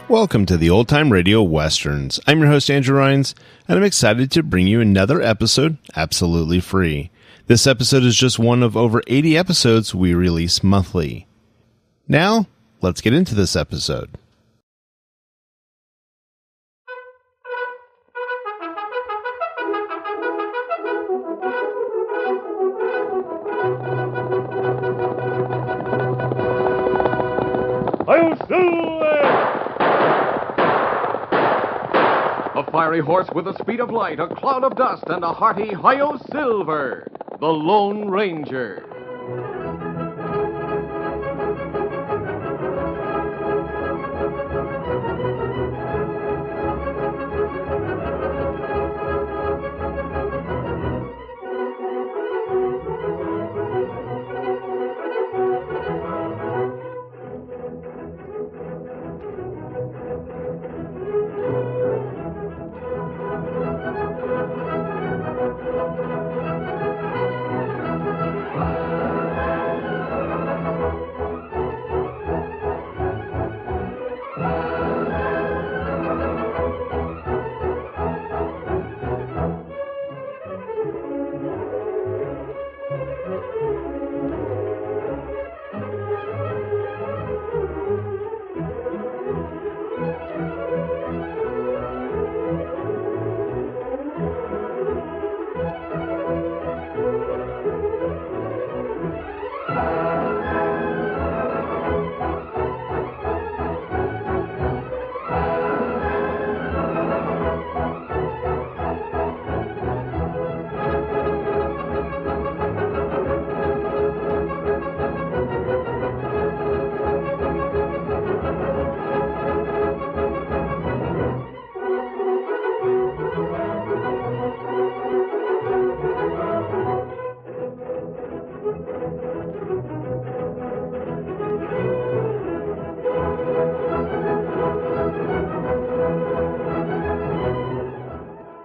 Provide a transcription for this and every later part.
Welcome to the Old Time Radio Westerns. I'm your host, Andrew Rhynes, and I'm excited to bring you another episode absolutely free. This episode is just one of over 80 episodes we release monthly. Now, let's get into this episode. A fiery horse with the speed of light, a cloud of dust, and a hearty Hi-Yo Silver, the Lone Ranger.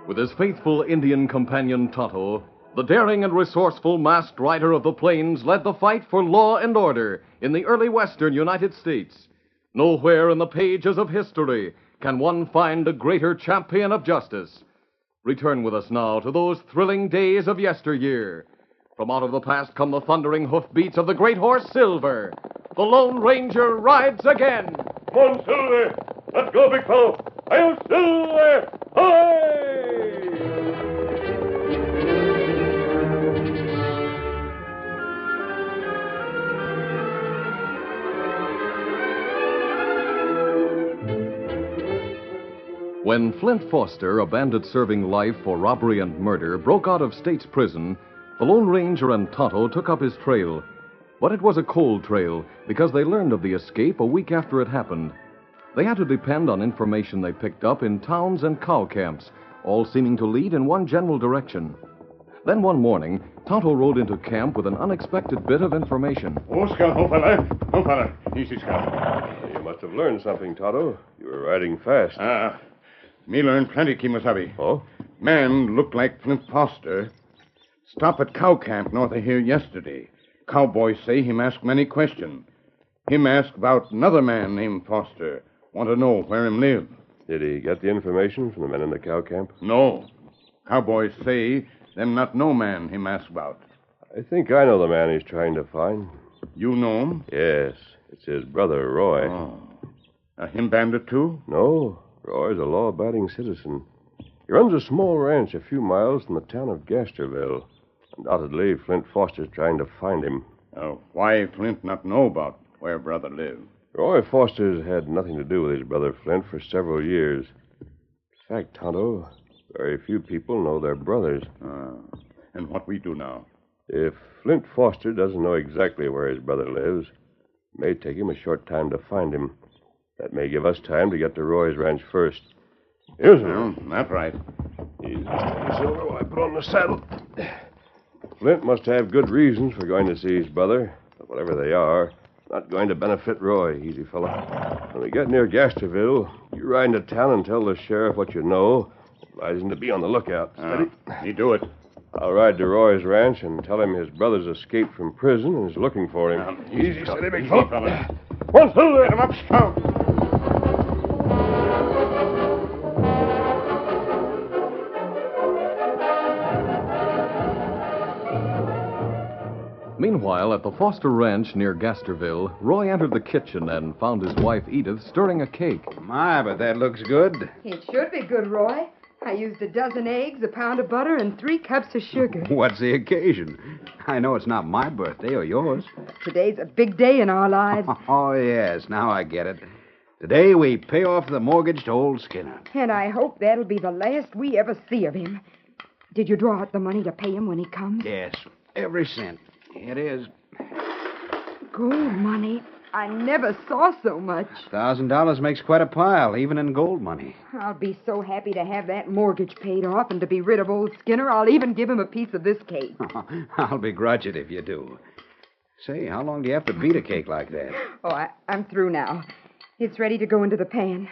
With his faithful Indian companion Tonto, the daring and resourceful masked rider of the plains led the fight for law and order in the early western United States. Nowhere in the pages of history can one find a greater champion of justice. Return with us now to those thrilling days of yesteryear. From out of the past come the thundering hoofbeats of the great horse Silver. The Lone Ranger rides again. Come on, Silver. Let's go, big fellow. Hi-Yo Silver! Hi! When Flint Foster, a bandit serving life for robbery and murder, broke out of state's prison, the Lone Ranger and Tonto took up his trail. But it was a cold trail because they learned of the escape a week after it happened. They had to depend on information they picked up in towns and cow camps, all seeming to lead in one general direction. Then one morning, Tonto rode into camp with an unexpected bit of information. Oh, Scout, no fella. No fella. Easy, Scout. You must have learned something, Tonto. You were riding fast. Me learn plenty, Kemosabe. Oh? Man looked like Flint Foster. Stop at cow camp north of here yesterday. Cowboys say him ask many questions. Him ask about another man named Foster. Want to know where him live. Did he get the information from the men in the cow camp? No. Cowboys say them not know man him ask about. I think I know the man he's trying to find. You know him? Yes. It's his brother, Roy. Oh. Him bandit, too? No. Roy's a law-abiding citizen. He runs a small ranch a few miles from the town of Gasterville. Undoubtedly, Flint Foster's trying to find him. Why Flint not know about where brother live? Roy Foster's had nothing to do with his brother Flint for several years. In fact, Tonto, very few people know they're brothers. And what we do now? If Flint Foster doesn't know exactly where his brother lives, it may take him a short time to find him. That may give us time to get to Roy's ranch first. Here's him. That's right. Easy, Silver, while I put on the saddle. Flint must have good reasons for going to see his brother, but whatever they are, not going to benefit Roy, easy fella. When we get near Gasterville, you ride into town and tell the sheriff what you know, advising to be on the lookout. Steady? You do it. I'll ride to Roy's ranch and tell him his brother's escaped from prison and is looking for him. Easy, steady, big fella. One, Silver. Get him up, Scout. Meanwhile, at the Foster Ranch near Gasterville, Roy entered the kitchen and found his wife Edith stirring a cake. My, but that looks good. It should be good, Roy. I used a dozen eggs, a pound of butter, and 3 cups of sugar. What's the occasion? I know it's not my birthday or yours. Today's a big day in our lives. Oh, yes. Now I get it. Today we pay off the mortgage to old Skinner. And I hope that'll be the last we ever see of him. Did you draw out the money to pay him when he comes? Yes, every cent. It is. Gold money. I never saw so much. $1,000 makes quite a pile, even in gold money. I'll be so happy to have that mortgage paid off and to be rid of old Skinner, I'll even give him a piece of this cake. I'll begrudge it if you do. Say, how long do you have to beat a cake like that? Oh, I'm through now. It's ready to go into the pan.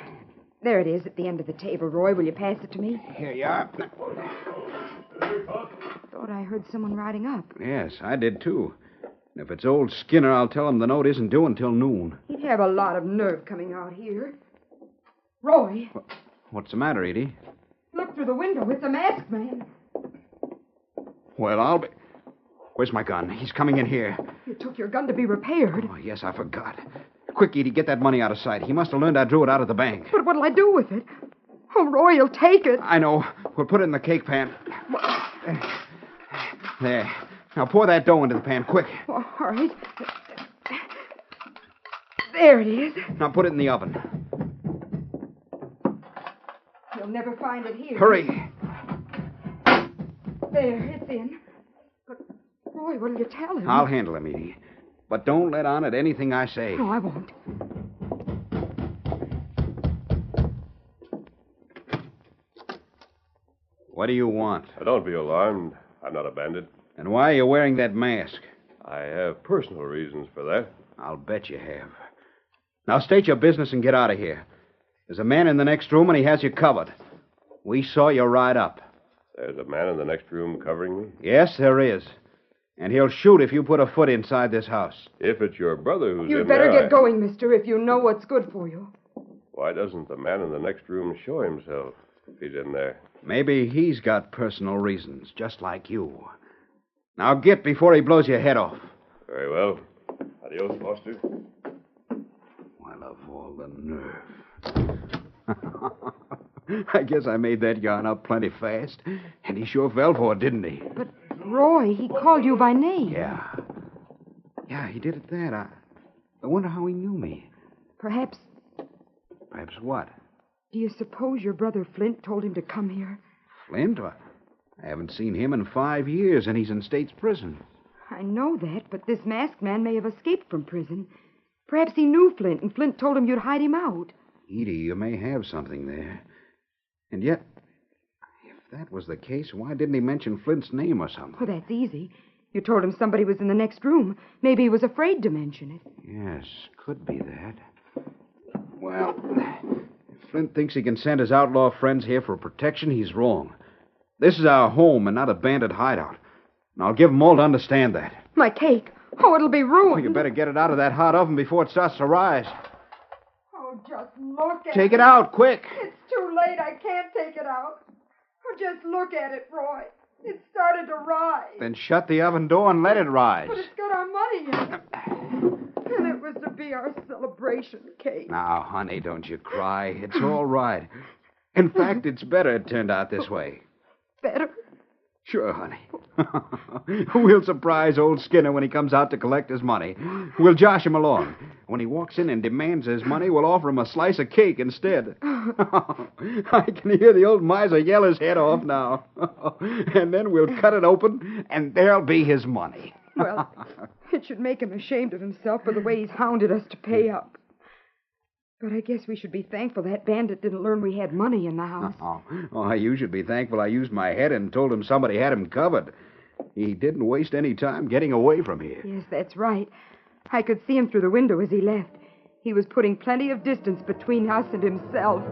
There it is at the end of the table. Roy, will you pass it to me? Here you are. Thought I heard someone riding up. Yes, I did too. If it's old Skinner, I'll tell him the note isn't due until noon. He'd have a lot of nerve coming out here. Roy. What's the matter, Edie? Look through the window. It's a masked man. Well, I'll be... Where's my gun? He's coming in here. You took your gun to be repaired. Oh, yes, I forgot. Quick, Edie, get that money out of sight. He must have learned I drew it out of the bank. But what'll I do with it? Oh, Roy, he'll take it. I know. We'll put it in the cake pan. There. Now pour that dough into the pan, quick. Oh, all right. There it is. Now put it in the oven. You'll never find it here. Hurry. There, it's in. But, Roy, what'll you tell him? I'll handle him, Edie. But don't let on at anything I say. No, I won't. What do you want? Don't be alarmed. I'm not a bandit. And why are you wearing that mask? I have personal reasons for that. I'll bet you have. Now state your business and get out of here. There's a man in the next room and he has you covered. We saw you ride up. There's a man in the next room covering me? Yes, there is. And he'll shoot if you put a foot inside this house. If it's your brother who's You'd in better there, get going, mister, if you know what's good for you. Why doesn't the man in the next room show himself if he's in there? Maybe he's got personal reasons, just like you. Now get before he blows your head off. Very well. Adios, Foster. Well, of all the nerve. I guess I made that yarn up plenty fast. And he sure fell for it, didn't he? But, Roy, he called you by name. Yeah. Yeah, he did at that. I wonder how he knew me. Perhaps, Perhaps what? do you suppose your brother Flint told him to come here? Flint? I haven't seen him in 5 years, and he's in state's prison. I know that, but this masked man may have escaped from prison. Perhaps he knew Flint, and Flint told him you'd hide him out. Edie, you may have something there. And yet, if that was the case, why didn't he mention Flint's name or something? Well, that's easy. You told him somebody was in the next room. Maybe he was afraid to mention it. Yes, could be that. Well, if Flint thinks he can send his outlaw friends here for protection, he's wrong. This is our home and not a bandit hideout. And I'll give them all to understand that. My cake. Oh, it'll be ruined. Oh, you better get it out of that hot oven before it starts to rise. Oh, just look at Take it out, quick. It's too late. I can't take it out. Oh, just look at it, Roy. It started to rise. Then shut the oven door and let it rise. But it's got our money in it. And it was to be our celebration cake. Now, honey, don't you cry. It's all right. In fact, it's better it turned out this way. Better? Sure, honey. We'll surprise old Skinner when he comes out to collect his money. We'll josh him along. When he walks in and demands his money, we'll offer him a slice of cake instead. I can hear the old miser yell his head off now. And then we'll cut it open, and there'll be his money. Well, it should make him ashamed of himself for the way he's hounded us to pay up. But I guess we should be thankful that bandit didn't learn we had money in the house. Oh, you should be thankful I used my head and told him somebody had him covered. He didn't waste any time getting away from here. Yes, that's right. I could see him through the window as he left. He was putting plenty of distance between us and himself.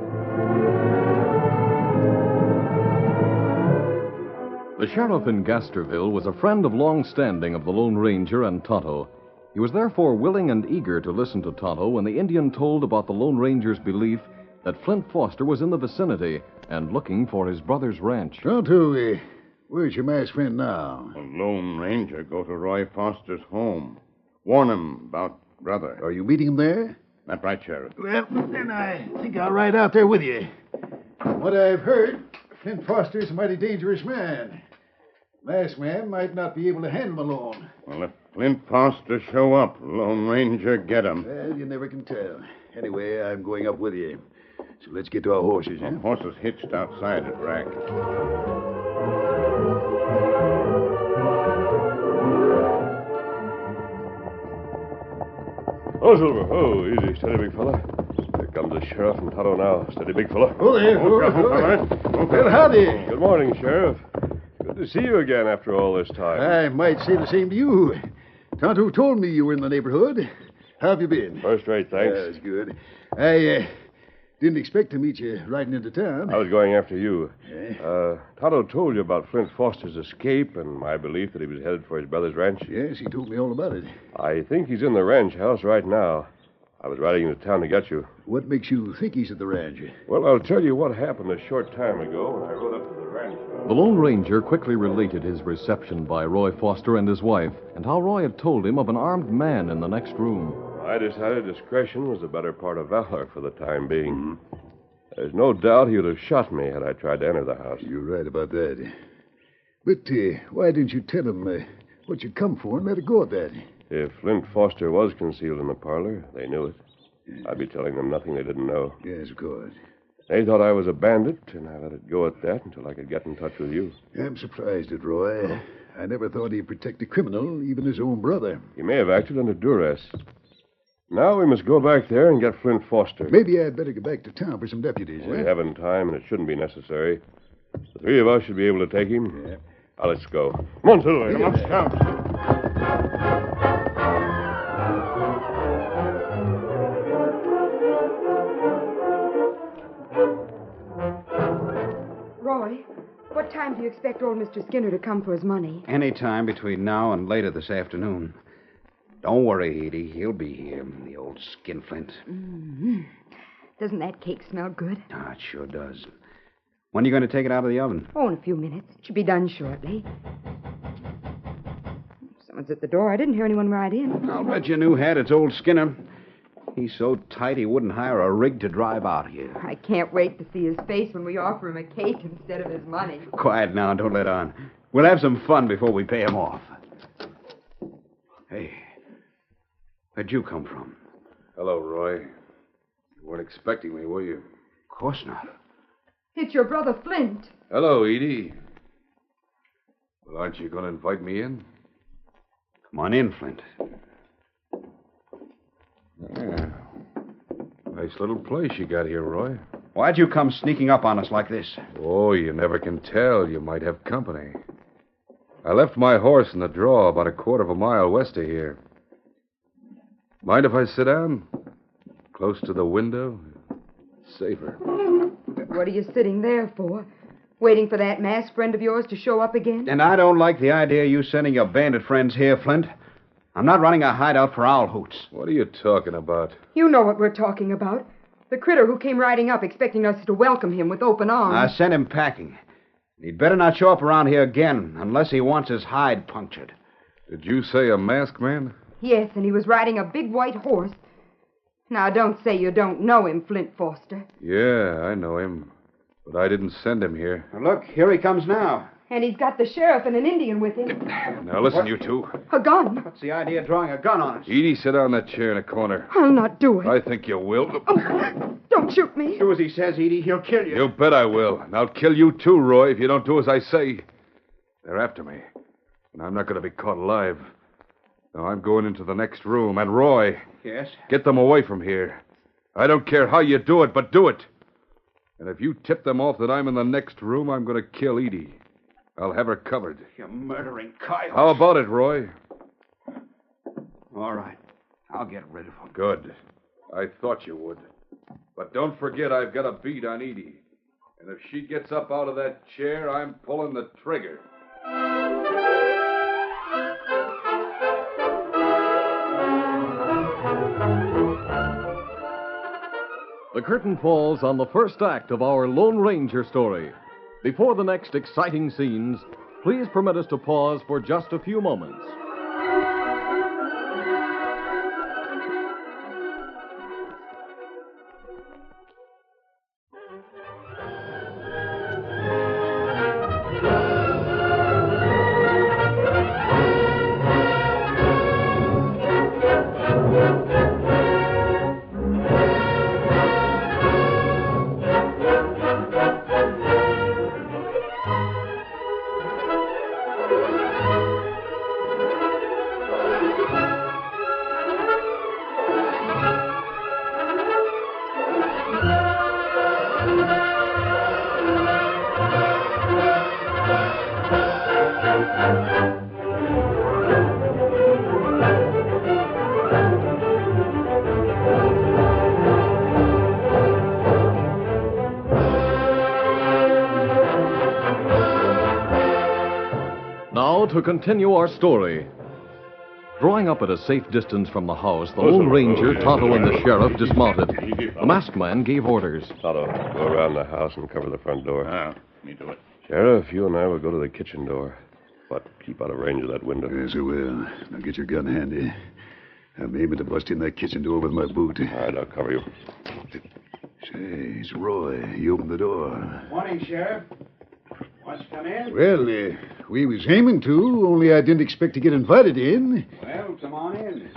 The sheriff in Gasterville was a friend of long standing of the Lone Ranger and Tonto. He was therefore willing and eager to listen to Tonto when the Indian told about the Lone Ranger's belief that Flint Foster was in the vicinity and looking for his brother's ranch. Tonto, Where's your masked friend now? The Lone Ranger go to Roy Foster's home. Warn him about brother. Are you meeting him there? That right, Sheriff. Well, then I think I'll ride out there with you. From what I've heard, Flint Foster's a mighty dangerous man. Masked man might not be able to handle him alone. Well, if Flint Foster show up, Lone Ranger get him. Well, you never can tell. Anyway, I'm going up with you. So let's get to our horses, huh? The horse is hitched outside at Rack. Oh, Silver. Oh, easy. Steady, big fella. Here comes the sheriff and Tonto now. Steady, big fella. Oh, there. Well, howdy. Good morning, Sheriff. Good to see you again after all this time. I might say the same to you. Tonto told me you were in the neighborhood. How have you been? First rate, thanks. That's good. I didn't expect to meet you riding into town. I was going after you. Eh? Tonto told you about Flint Foster's escape and my belief that he was headed for his brother's ranch. Yes, he told me all about it. I think he's in the ranch house right now. I was riding into town to get you. What makes you think he's at the ranch? Well, I'll tell you what happened a short time ago when I rode up to the ranch. The Lone Ranger quickly related his reception by Roy Foster and his wife, and how Roy had told him of an armed man in the next room. I decided discretion was the better part of valor for the time being. There's no doubt he would have shot me had I tried to enter the house. You're right about that. But why didn't you tell him what you come for and let it go at that? If Flint Foster was concealed in the parlor, they knew it. I'd be telling them nothing they didn't know. Yes, of course. They thought I was a bandit, and I let it go at that until I could get in touch with you. I'm surprised at Roy. I never thought he'd protect a criminal, even his own brother. He may have acted under duress. Now we must go back there and get Flint Foster. Maybe I'd better go back to town for some deputies. We haven't time, and it shouldn't be necessary. The three of us should be able to take him. Yeah. Now, let's go. Come on, Silver. Come on. Roy, what time do you expect old Mr. Skinner to come for his money? Any time between now and later this afternoon. Don't worry, Edie. He'll be here, the old skinflint. Mm-hmm. Doesn't that cake smell good? Ah, it sure does. When are you going to take it out of the oven? Oh, in a few minutes. It should be done shortly. Someone's at the door. I didn't hear anyone ride in. I'll bet you knew had it's old Skinner. He's so tight he wouldn't hire a rig to drive out here. I can't wait to see his face when we offer him a cake instead of his money. Quiet now, don't let on. We'll have some fun before we pay him off. Hey, where'd you come from? Hello, Roy. You weren't expecting me, were you? Of course not. It's your brother Flint. Hello, Edie. Well, aren't you going to invite me in? Come on in, Flint. Yeah. Nice little place you got here, Roy. Why'd you come sneaking up on us like this? Oh, you never can tell. You might have company. I left my horse in the draw about a quarter of a mile west of here. Mind if I sit down? Close to the window? Safer. What are you sitting there for? Waiting for that masked friend of yours to show up again? And I don't like the idea of you sending your bandit friends here, Flint. I'm not running a hideout for owl hoots. What are you talking about? You know what we're talking about. The critter who came riding up expecting us to welcome him with open arms. I sent him packing. He'd better not show up around here again unless he wants his hide punctured. Did you say a masked man? Yes, and he was riding a big white horse. Now, don't say you don't know him, Flint Foster. Yeah, I know him. But I didn't send him here. Now, look, here he comes now. And he's got the sheriff and an Indian with him. Now, listen, you two. A gun. What's the idea of drawing a gun on us? Edie, sit down in that chair in the corner. I'll not do it. I think you will. Oh, don't shoot me. Do as he says, Edie. He'll kill you. You bet I will. And I'll kill you too, Roy, if you don't do as I say. They're after me. And I'm not going to be caught alive. Now, I'm going into the next room. And Roy, Yes? get them away from here. I don't care how you do it, but do it. And if you tip them off that I'm in the next room, I'm going to kill Edie. I'll have her covered. You murdering coyote. How about it, Roy? All right. I'll get rid of him. Good. I thought you would. But don't forget I've got a beat on Edie. And if she gets up out of that chair, I'm pulling the trigger. The curtain falls on the first act of our Lone Ranger story. Before the next exciting scenes, please permit us to pause for just a few moments. Now, to continue our story. Drawing up at a safe distance from the house, the Lone Ranger, Tonto, and the sheriff dismounted. The masked man gave orders. Tonto, go around the house and cover the front door. Me do it. Sheriff, you and I will go to the kitchen door. But keep out of range of that window. Yes, I will. Now get your gun handy. I'm aiming to bust in that kitchen door with my boot. All right, I'll cover you. Say, it's Roy. He opened the door. Morning, Sheriff. Want to come in? Well, we was aiming to, only I didn't expect to get invited in. Well, come on in.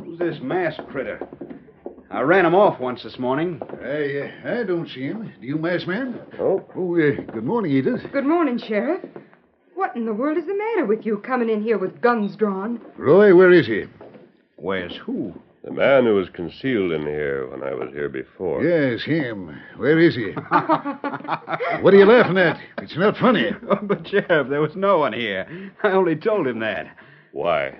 Who's this masked critter? I ran him off once this morning. I don't see him. Do you, masked man? Oh? Oh, good morning, Edith. Good morning, Sheriff. What in the world is the matter with you coming in here with guns drawn? Roy, where is he? Where's who? The man who was concealed in here when I was here before. Yes, him. Where is he? What are you laughing at? It's not funny. Oh, but, Sheriff, there was no one here. I only told him that. Why?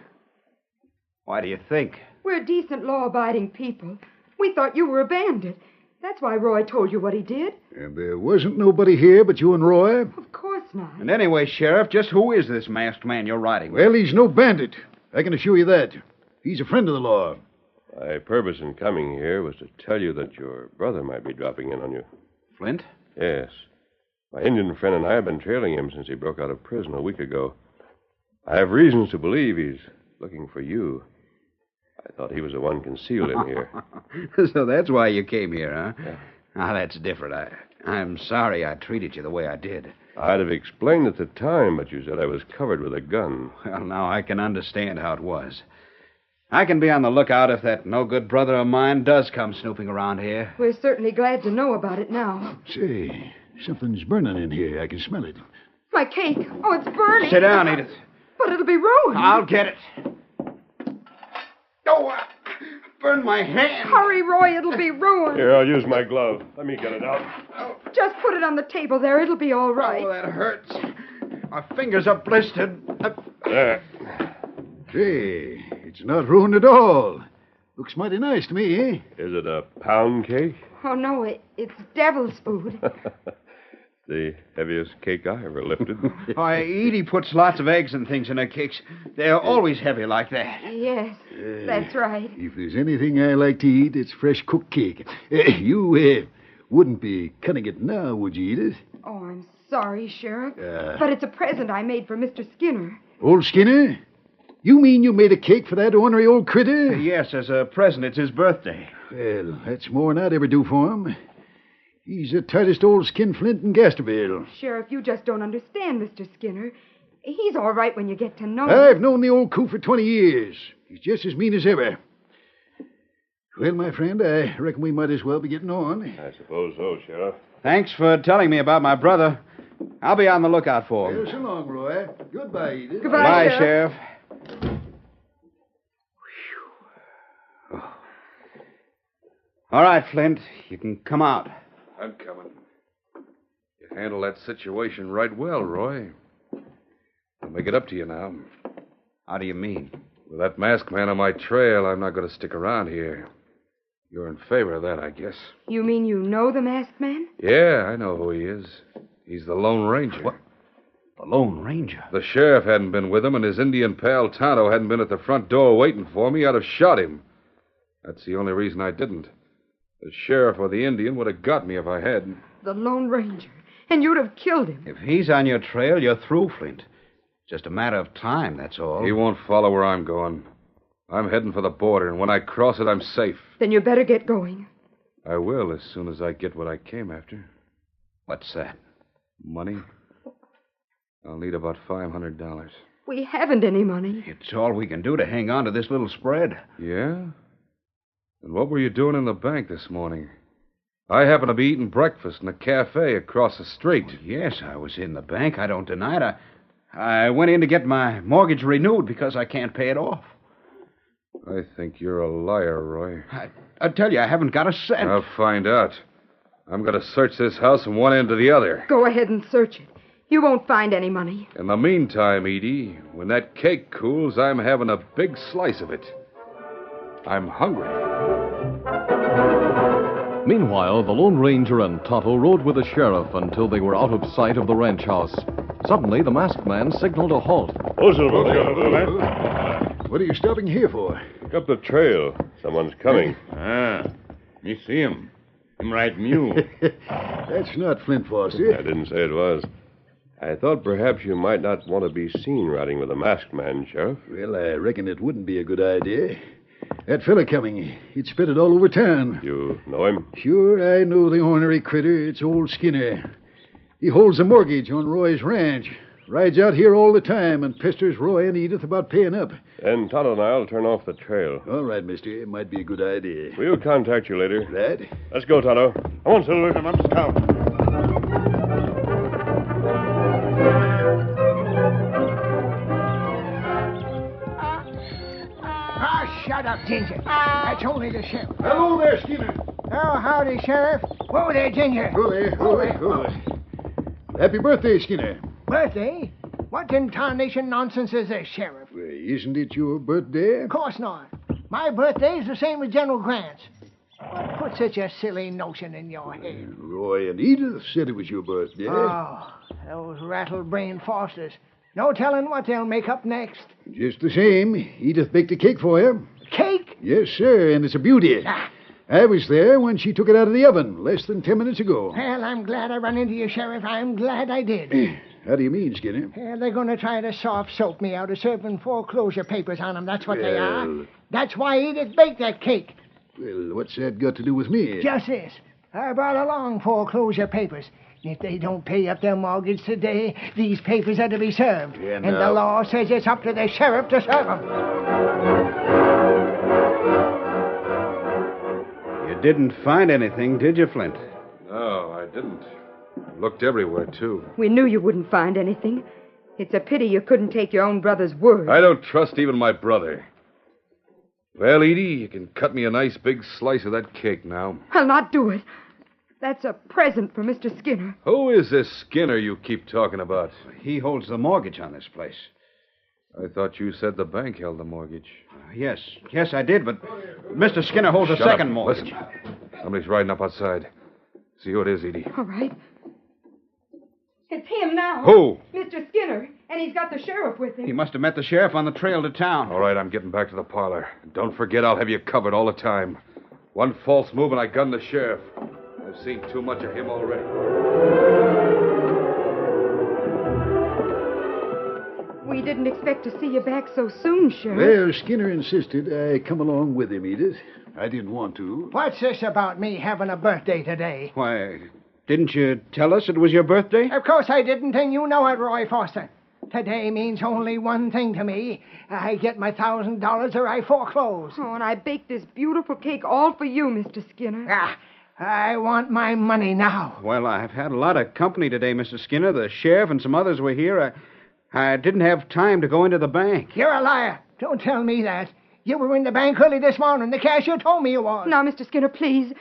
Why do you think? We're decent, law-abiding people. We thought you were a bandit. That's why Roy told you what he did. And there wasn't nobody here but you and Roy? Of course not. And anyway, Sheriff, just who is this masked man you're riding with? Well, he's no bandit. I can assure you that. He's a friend of the law. My purpose in coming here was to tell you that your brother might be dropping in on you. Flint? Yes. My Indian friend and I have been trailing him since he broke out of prison a week ago. I have reasons to believe he's looking for you. I thought he was the one concealed in here. So that's why you came here, huh? Yeah. Ah, that's different. I'm sorry I treated you the way I did. I'd have explained at the time, but you said I was covered with a gun. Well, now I can understand how it was. I can be on the lookout if that no-good brother of mine does come snooping around here. We're certainly glad to know about it now. Say, something's burning in here. I can smell it. My cake. Oh, it's burning. Sit down, Edith. But it'll be ruined. I'll get it. Oh, burned my hand. Hurry, Roy. It'll be ruined. Here, I'll use my glove. Let me get it out. Just put it on the table there. It'll be all right. Oh, that hurts. My fingers are blistered. There. Say, it's not ruined at all. Looks mighty nice to me, eh? Is it a pound cake? Oh, no, it's devil's food. The heaviest cake I ever lifted. Why, Edie puts lots of eggs and things in her cakes. They're always heavy like that. Yes, that's right. If there's anything I like to eat, it's fresh cooked cake. You wouldn't be cutting it now, would you, Edith? Oh, I'm sorry, Sheriff. But it's a present I made for Mr. Skinner. Old Skinner? You mean you made a cake for that ornery old critter? Yes, as a present. It's his birthday. Well, that's more than I'd ever do for him. He's the tightest old skinflint in Gasterville. Sheriff, you just don't understand Mr. Skinner. He's all right when you get to know him. I've known the old coot for 20 years. He's just as mean as ever. Well, my friend, I reckon we might as well be getting on. I suppose so, Sheriff. Thanks for telling me about my brother. I'll be on the lookout for him. Well, so long, Roy. Goodbye, Edith. Goodbye, Bye, Sheriff. Sheriff. Oh. All right, Flint. You can come out. I'm coming. You handled that situation right well, Roy. I'll make it up to you now. How do you mean? With that masked man on my trail, I'm not going to stick around here. You're in favor of that, I guess. You mean you know the masked man? Yeah, I know who he is. He's the Lone Ranger. What? The Lone Ranger? The sheriff hadn't been with him, and his Indian pal Tonto hadn't been at the front door waiting for me. I'd have shot him. That's the only reason I didn't. The sheriff or the Indian would have got me if I had. The Lone Ranger. and you'd have killed him. If he's on your trail, you're through, Flint. Just a matter of time, that's all. He won't follow where I'm going. I'm heading for the border, and when I cross it, I'm safe. Then you better get going. I will as soon as I get what I came after. What's that? Money? I'll need about $500. We haven't any money. It's all we can do to hang on to this little spread. Yeah? And what were you doing in the bank this morning? I happened to be eating breakfast in a cafe across the street. Yes, I was in the bank. I don't deny it. I went in to get my mortgage renewed because I can't pay it off. I think you're a liar, Roy. I tell you, I haven't got a cent. I'll find out. I'm going to search this house from one end to the other. Go ahead and search it. You won't find any money. In the meantime, Edie, when that cake cools, I'm having a big slice of it. I'm hungry. Meanwhile, the Lone Ranger and Tonto rode with the sheriff until they were out of sight of the ranch house. Suddenly, the masked man signaled a halt. Oh, Silver. What are you stopping here for? Look up the trail. Someone's coming. Me see him. Him ride mule. That's not Flint Foster. I didn't say it was. I thought perhaps you might not want to be seen riding with a masked man, Sheriff. Well, I reckon it wouldn't be a good idea. That fella coming, he'd spread it all over town. You know him? Sure, I know the ornery critter. It's old Skinner. He holds a mortgage on Roy's ranch. Rides out here all the time and pesters Roy and Edith about paying up. And Tonto and I'll turn off the trail. All right, mister. It might be a good idea. We'll contact you later. Right? Let's go, Tonto. Come on, Silver. Come on, Scout. Shut up, Ginger. That's only the sheriff. Hello there, Skinner. Oh, howdy, Sheriff. Whoa there, Ginger. Holy. Happy birthday, Skinner. Birthday? What in tarnation nonsense is this, Sheriff? Well, isn't it your birthday? Of course not. My birthday is the same as General Grant's. What put such a silly notion in your head? Roy and Edith said it was your birthday. Oh, those rattle-brained Fosters. No telling what they'll make up next. Just the same, Edith baked a cake for you. Cake? Yes, sir, and it's a beauty. I was there when she took it out of the oven less than 10 minutes ago. Well, I'm glad I run into you, Sheriff. I'm glad I did. How do you mean, Skinner? Well, they're going to try to soft-soap me out of serving foreclosure papers on them. That's what they are. That's why Edith baked that cake. Well, what's that got to do with me? Just this. I brought along foreclosure papers. If they don't pay up their mortgage today, these papers are to be served. Yeah, and the law says it's up to the sheriff to serve them. You didn't find anything, did you, Flint? No, I didn't. Looked everywhere, too. We knew you wouldn't find anything. It's a pity you couldn't take your own brother's word. I don't trust even my brother. Well, Edie, you can cut me a nice big slice of that cake now. I'll not do it. That's a present for Mr. Skinner. Who is this Skinner you keep talking about? He holds the mortgage on this place. I thought you said the bank held the mortgage. Yes, I did, but Mr. Skinner holds a Shut second up. mortgage. Listen. Somebody's riding up outside. See who it is, Edie. All right. It's him now. Who? Mr. Skinner, and he's got the sheriff with him. He must have met the sheriff on the trail to town. All right, I'm getting back to the parlor. Don't forget I'll have you covered all the time. One false move and I gun the sheriff. I've seen too much of him already. We didn't expect to see you back so soon, Sheriff. Well, Skinner insisted I come along with him, Edith. I didn't want to. What's this about me having a birthday today? Why, didn't you tell us it was your birthday? Of course I didn't, and you know it, Roy Foster. Today means only one thing to me. I get my $1,000 or I foreclose. Oh, and I baked this beautiful cake all for you, Mr. Skinner. I want my money now. Well, I've had a lot of company today, Mr. Skinner. The sheriff and some others were here. I didn't have time to go into the bank. You're a liar. Don't tell me that. You were in the bank early this morning. The cashier told me you was. Now, Mr. Skinner, please,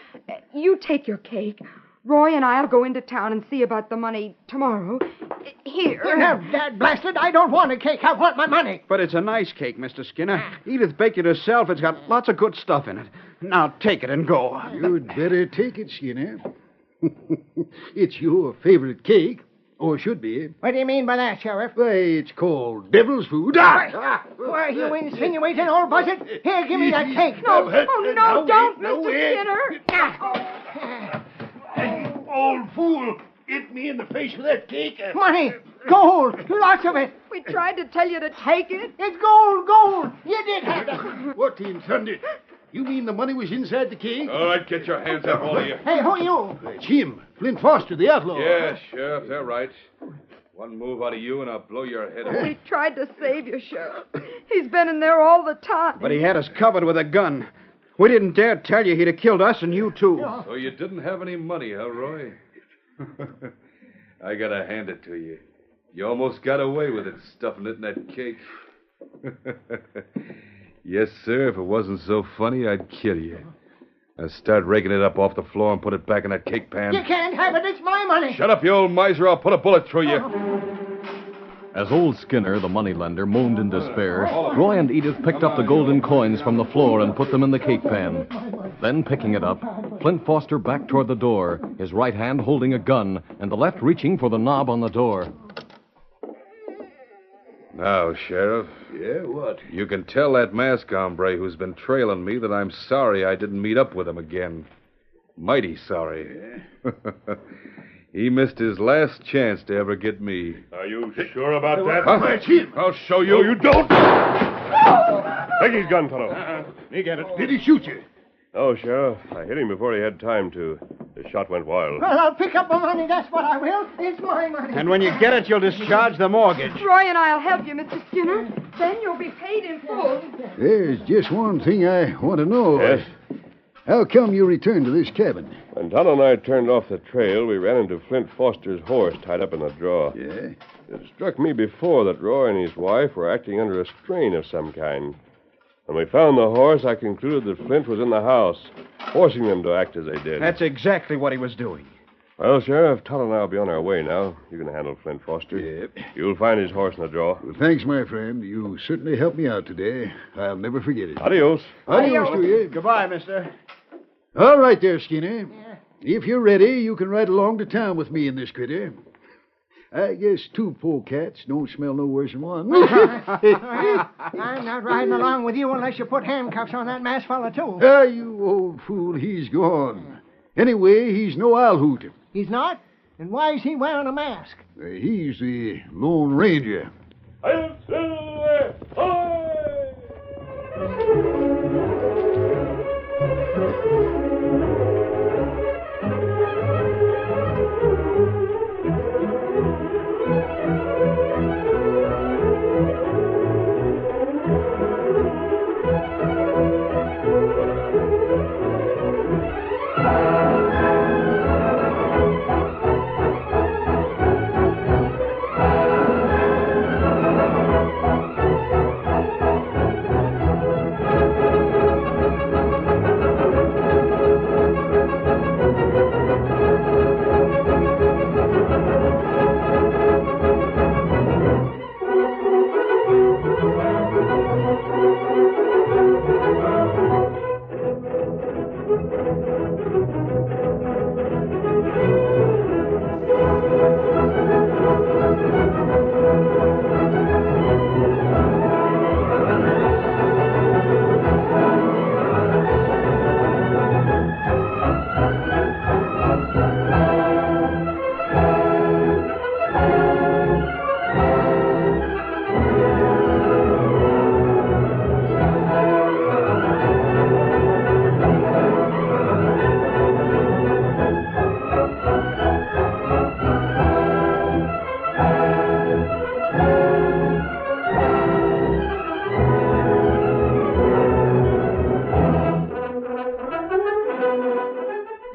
you take your cake. Roy and I'll go into town and see about the money tomorrow. Here. You have that blasted. I don't want a cake. I want my money. But it's a nice cake, Mr. Skinner. Edith baked it herself. It's got lots of good stuff in it. Now take it and go. You'd better take it, Skinner. It's your favorite cake. Or should be. What do you mean by that, Sheriff? Why, it's called devil's food. Were you insinuating, old buzzard? Here, give me that cake. No, don't, Mr. Skinner. Old fool. hit me in the face with that cake. Money! Gold! Lots of it! We tried to tell you to take it. It's gold! You did have it! What in thunder? You mean the money was inside the cake? All right, get your hands up, all of you. Hey, who are you? It's him, Flint Foster, the outlaw. Yeah, Sheriff, they're right. One move out of you and I'll blow your head off. We tried to save you, Sheriff. He's been in there all the time. But he had us covered with a gun. We didn't dare tell you he'd have killed us and you, too. So you didn't have any money, huh, Roy? I gotta hand it to you. You almost got away with it, stuffing it in that cake. Yes, sir. If it wasn't so funny, I'd kill you. Now start raking it up off the floor and put it back in that cake pan. You can't have it. It's my money. Shut up, you old miser. I'll put a bullet through you. As old Skinner, the moneylender, moaned in despair, Roy and Edith picked up the golden coins from the floor and put them in the cake pan. Then, picking it up, Flint Foster backed toward the door, his right hand holding a gun and the left reaching for the knob on the door. Now, Sheriff. Yeah, what? You can tell that masked hombre who's been trailing me that I'm sorry I didn't meet up with him again. Mighty sorry. Yeah. He missed his last chance to ever get me. Are you sure about that? Huh? That's him. I'll show you. No, you don't. Take his gun, fellow. He got it. Did he shoot you? Oh, Sheriff, I hit him before he had time to. The shot went wild. Well, I'll pick up the money. That's what I will. It's my money. And when you get it, you'll discharge the mortgage. Roy and I'll help you, Mr. Skinner. Then you'll be paid in full. There's just one thing I want to know. Yes? How come you returned to this cabin? When Tonto and I turned off the trail, we ran into Flint Foster's horse tied up in a draw. Yeah? It struck me before that Roy and his wife were acting under a strain of some kind. When we found the horse, I concluded that Flint was in the house, forcing them to act as they did. That's exactly what he was doing. Well, Sheriff, Tonto and I will be on our way now. You can handle Flint Foster. Yep. You'll find his horse in the draw. Well, thanks, my friend. You certainly helped me out today. I'll never forget it. Adios. Adios to you. Goodbye, mister. All right there, Skinner. Yeah. If you're ready, you can ride along to town with me in this critter. I guess two polecats don't smell no worse than one. I'm not riding along with you unless you put handcuffs on that masked fella, too. Ah, you old fool, he's gone. Anyway, he's no owl hoot. He's not? And why is he wearing a mask? He's the Lone Ranger.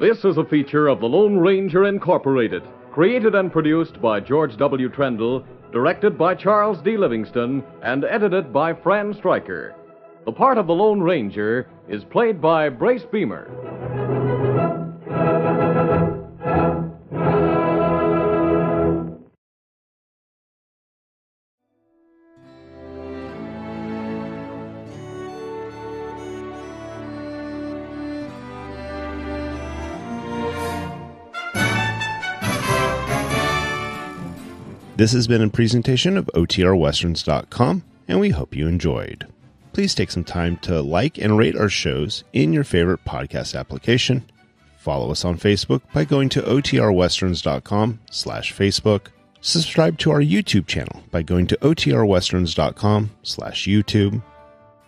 This is a feature of the Lone Ranger Incorporated, created and produced by George W. Trendle, directed by Charles D. Livingston, and edited by Fran Stryker. The part of the Lone Ranger is played by Brace Beamer. This has been a presentation of OTRWesterns.com, and we hope you enjoyed. Please take some time to like and rate our shows in your favorite podcast application. Follow us on Facebook by going to otrwesterns.com/Facebook. Subscribe to our YouTube channel by going to otrwesterns.com/YouTube.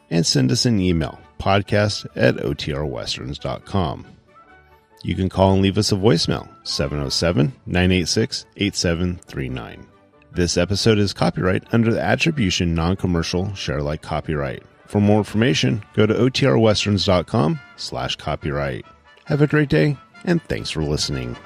And send us an email, podcast@otrwesterns.com. You can call and leave us a voicemail, 707-986-8739. This episode is copyright under the Attribution Non-Commercial Share-alike copyright. For more information, go to otrwesterns.com/copyright. Have a great day, and thanks for listening.